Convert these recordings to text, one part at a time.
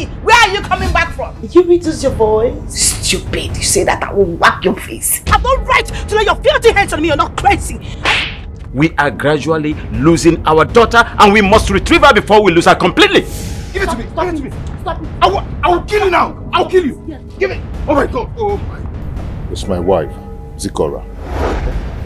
me. Where are you coming back from? You reduce your voice. Stupid. You say that I will whack your face. I have no right to lay your filthy hands on me. You're not crazy. We are gradually losing our daughter and we must retrieve her before we lose her completely. Give it to me. Give it to me. Stop. I will kill you now. I will kill you. Yeah. Give it. Oh my God. Oh my. It's my wife, Zikora.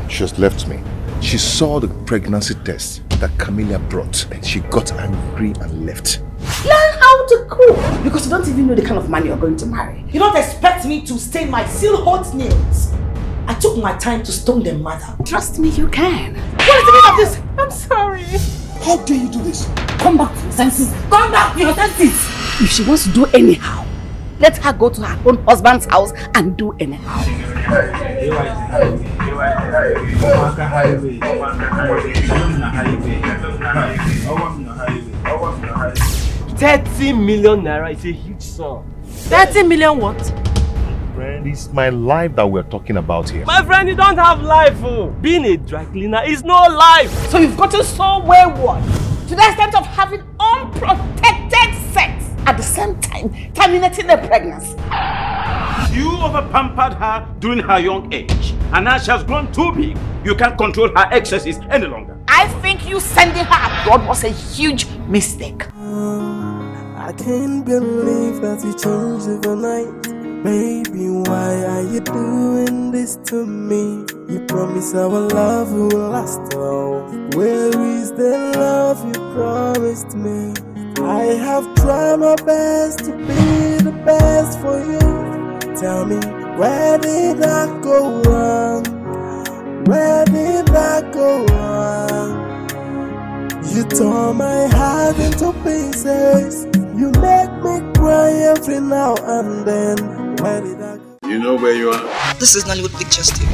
She just left me. She saw the pregnancy test that Camilla brought and she got angry and left. Learn how to cook because you don't even know the kind of man you're going to marry. You don't expect me to stain my seal hot nails. I took my time to stone them, mother. Trust me, you can. What is the meaning of this? I'm sorry. How dare you do this? Come back to your senses. Come back to your senses. If she wants to do anyhow, let her go to her own husband's house and do anyhow. 30 million naira is a huge sum. 30 million what? Friend, it's my life that we're talking about here. My friend, you don't have life. Oh. Being a dry cleaner is no life. So you've gotten so wayward to the extent of having unprotected sex at the same time terminating the pregnancy. You over-pampered her during her young age and now she has grown too big. You can't control her excesses any longer. I think you sending her abroad was a huge mistake. I can't believe that you changed overnight. Baby, why are you doing this to me? You promised our love will last all. Where is the love you promised me? I have tried my best to be the best for you. Tell me, where did I go wrong? Where did I go wrong? You tore my heart into pieces. You make me cry every now and then. Where did I go? You know where you are? This is Nollywood Pictures TV.